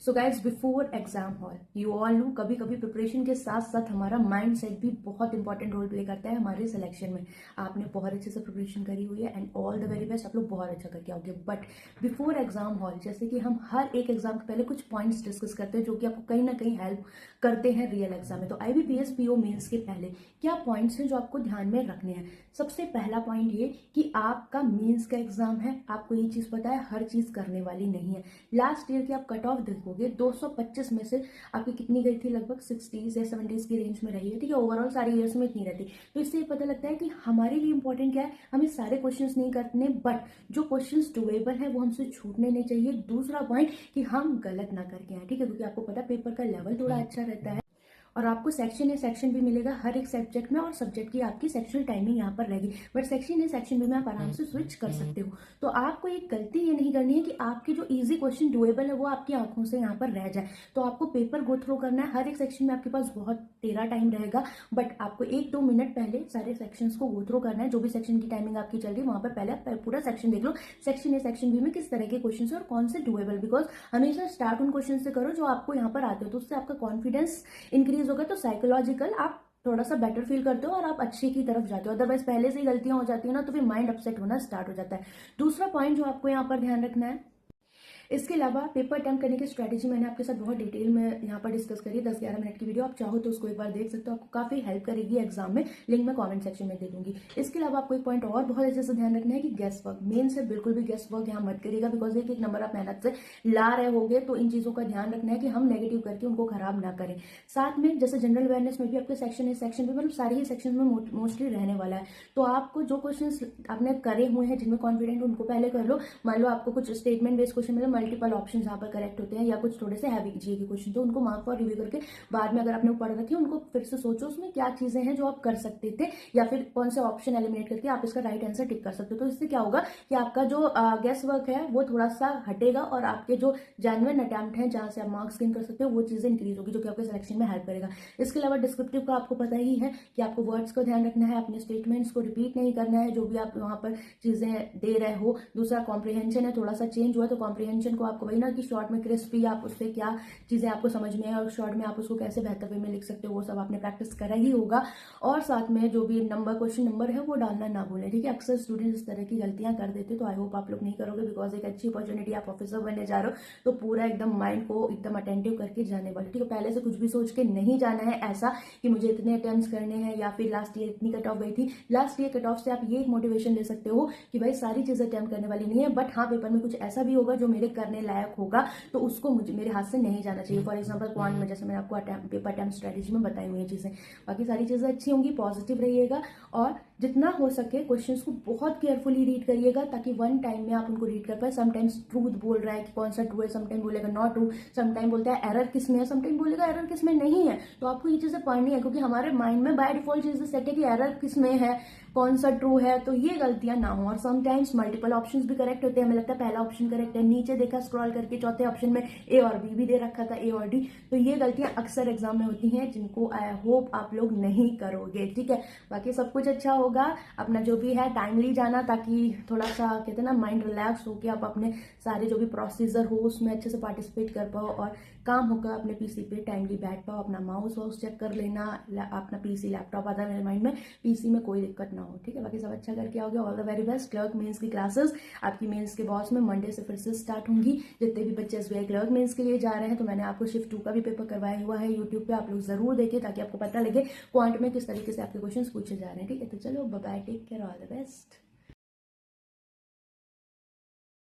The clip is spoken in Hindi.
So guys before exam hall you all know कभी कभी प्रिपरेशन के साथ साथ हमारा माइंड सेट भी बहुत इंपॉर्टेंट रोल प्ले करता है हमारे सिलेक्शन में। आपने बहुत अच्छे से प्रिपरेशन करी हुई है and all the very best, आप लोग बहुत अच्छा करके आओगे। बट बिफोर एग्जाम हॉल जैसे कि हम हर एक एग्जाम के पहले कुछ पॉइंट्स डिस्कस करते हैं जो कि आपको कहीं ना कहीं हेल्प करते हैं रियल एग्जाम में। तो IBPS PO मेंस के पहले क्या पॉइंट्स हैं जो आपको ध्यान में रखने हैं। सबसे पहला पॉइंट ये कि आपका मेंस का एग्जाम है, आपको ये चीज पता है हर चीज करने वाली नहीं है। लास्ट ईयर की आप कट ऑफ देखोगे 225 में से आपकी कितनी गई थी, लगभग 60s या 70s की रेंज में रही है। ठीक है, ओवरऑल सारे ईयर्स में इतनी रहती। तो इससे ये पता लगता है कि हमारे लिए इंपॉर्टेंट क्या है, हमें सारे क्वेश्चंस नहीं करने, बट जो क्वेश्चंस डुएबल है वो हमसे छूटने नहीं चाहिए। दूसरा पॉइंट कि हम गलत ना करके आए। ठीक है, क्योंकि आपको पता है पेपर का लेवल थोड़ा अच्छा रहता है और आपको सेक्शन ए सेक्शन भी मिलेगा हर एक सब्जेक्ट में, और सब्जेक्ट की आपकी सेक्शनल टाइमिंग यहाँ पर रहेगी। But section A section B में आप आराम से स्विच कर सकते हो। तो आपको एक गलती ये नहीं करनी है कि आपके जो इजी क्वेश्चन डुएबल है वो आपकी आंखों से यहाँ पर रह जाए। तो आपको पेपर गो थ्रू करना है, हर एक सेक्शन में आपके पास बहुत तेरा टाइम रहेगा, बट आपको 1-2 मिनट पहले सारे सेक्शंस को गो थ्रू करना है। जो भी सेक्शन की टाइमिंग आपकी चल रही है वहां पर पहले आप पूरा सेक्शन देख लो, सेक्शन ए सेक्शन बी में किस तरह के क्वेश्चन है और कौन से डुएबल। बिकॉज हमेशा स्टार्ट उन क्वेश्चन से करो जो आपको यहाँ पर आते हो, तो उससे आपका कॉन्फिडेंस इंक्रीज होगा। तो साइकोलॉजिकल आप थोड़ा सा बेटर फील करते हो और आप अच्छे की तरफ जाते हो। अदरवाइज पहले से ही गलतियां हो जाती है ना, तो फिर माइंड अपसेट होना स्टार्ट हो जाता है। दूसरा पॉइंट जो आपको यहाँ पर ध्यान रखना है, इसके अलावा पेपर अटेम्प्ट करने की स्ट्रेटेजी मैंने आपके साथ बहुत डिटेल में यहाँ पर डिस्कस करी है। 10-11 मिनट की वीडियो, आप चाहो तो उसको एक बार देख सकते हो, आपको काफी हेल्प करेगी एग्जाम में। लिंक मैं कमेंट सेक्शन में दे दूंगी। इसके अलावा आपको एक पॉइंट और बहुत अच्छे से ध्यान रखना है कि गेस वर्क मेन से बिल्कुल भी गेस वर्क यहाँ मत करिएगा। बिकॉज एक नंबर आप मेहनत से ला रहे होगे, तो इन चीजों का ध्यान रखना है कि हम नेगेटिव करके उनको खराब ना करें। साथ में जैसे जनरल अवेयरनेस में भी आपके सेक्शन है, सेक्शन भी मतलब सारे ही सेक्शन में मोस्टली रहने वाला है। तो आपको जो क्वेश्चन आपने करे हुए हैं जिनमें कॉन्फिडेंट उनको पहले कर लो। मान लो आपको कुछ स्टेटमेंट बेस्ड क्वेश्चन मिले, मल्टीपल ऑप्शन पर करेक्ट होते हैं, या कुछ थोड़े से हैवी जीके के क्वेश्चन, तो उनको मार्क फॉर रिव्यू करके बाद में अगर आपने पढ़ रखी है उनको फिर से सोचो उसमें क्या चीजें हैं जो आप कर सकते थे, या फिर कौन से ऑप्शन एलिमिनेट करके आप इसका राइट आंसर टिक कर सकते हो। तो इससे क्या होगा कि आपका जो गेस वर्क है वो थोड़ा सा हटेगा और आपके जो जेन्युइन अटेम्प्ट है जहां से आप मार्क्स गेन कर सकते हो वो चीजें इंक्रीज होगी, जो कि आपके सिलेक्शन में हेल्प करेगा। इसके अलावा डिस्क्रिप्टिव का आपको पता ही है कि आपको वर्ड्स को ध्यान रखना है, अपने स्टेटमेंट्स को रिपीट नहीं करना है जो भी आप वहां पर चीजें दे रहे हो। दूसरा कॉम्प्रिहेंशन है, थोड़ा सा चेंज हुआ, तो कॉम्प्रिहेंशन को आपको वही ना कि शॉर्ट में क्रिस्पी आप उससे क्या चीजें आपको समझ में है और शॉर्ट में आप उसको कैसे बेहतर वे में लिख सकते हो, वो सब आपने प्रैक्टिस करा ही होगा। और साथ में जो भी क्वेश्चन नंबर है वो डालना ना भूलें। ठीक है, अक्सर स्टूडेंट इस तरह की गलतियां कर देते, तो आई होप आप लोग नहीं करोगे। बिकॉज एक अच्छी अपॉर्चुनिटी, आप ऑफिसर बनने जा रहे हो, तो पूरा एकदम माइंड को एकदम अटेंटिव करके जाने वाले। ठीक है, पहले से कुछ भी सोच के नहीं जाना है ऐसा कि मुझे इतने अटेम्प्ट्स करने हैं या फिर लास्ट ईयर इतनी कट ऑफ गई थी। लास्ट ईयर कट ऑफ से आप ये एक मोटिवेशन ले सकते हो कि भाई सारी चीजें अटेम्प्ट करने वाली नहीं है, बट हाँ पेपर में कुछ ऐसा भी होगा जो मेरे करने लायक होगा, तो उसको मुझे मेरे हाथ से नहीं जाना चाहिए। फॉर एग्जाम्पल क्वांट में जैसे मैंने आपको पेपर अटेम्प्ट स्ट्रेटेजी में बताई हुई है चीजें, बाकी सारी चीजें अच्छी होंगी, पॉजिटिव रहिएगा और जितना हो सके क्वेश्चंस को बहुत केयरफुली रीड करिएगा ताकि वन टाइम में आप उनको रीड कर पाए। समटाइम्स ट्रूथ बोल रहा है कि कौन सा ट्रू है, समटाइम बोलेगा नॉट ट्रू, समटाइम बोलता है एरर किस में है, समटाइम बोलेगा एरर किस में नहीं है। तो आपको ये चीजें पढ़नी है, क्योंकि हमारे माइंड में बाय डिफॉल्ट चीजें सेट है कि एरर किस में है, कौन सा ट्रू है, तो ये गलतियां ना हो। और समटाइम्स मल्टीपल ऑप्शंस भी करेक्ट होते हैं, हमें लगता है पहला ऑप्शन करेक्ट है, नीचे देखा स्क्रॉल करके चौथे ऑप्शन में ए और बी भी दे रखा था, ए और डी। तो ये गलतियां अक्सर एग्जाम में होती हैं जिनको आई होप आप लोग नहीं करोगे। ठीक है, बाकी सब कुछ अच्छा होगा। अपना जो भी है टाइमली जाना, ताकि थोड़ा सा कहते हैं ना माइंड रिलैक्स होकर आप अपने सारे जो भी प्रोसीजर हो उसमें अच्छे से पार्टिसिपेट कर पाओ और काम होकर अपने पीसी पे टाइमली बैठ पाओ। अपना माउस वाउस चेक कर लेना, अपना पीसी लैपटॉप आता है मेरे माइंड में, पीसी में कोई दिक्कत ना हो। ठीक है, बाकी सब अच्छा करके आओगे। All the very best. Clerk mains की क्लासेस आपकी मेंस के बॉस में मंडे से फिर से स्टार्ट होंगी। जितने भी बच्चे SBI क्लर्क मेंस के लिए जा रहे हैं, तो मैंने आपको शिफ्ट 2 का भी पेपर करवाया हुआ है यूट्यूब पे, आप लोग जरूर देखें ताकि आपको पता लगे क्वांट में किस तरीके से आपके क्वेश्चन पूछे जा रहे हैं। ठीक है, तो चलो bye bye, take care, all the best.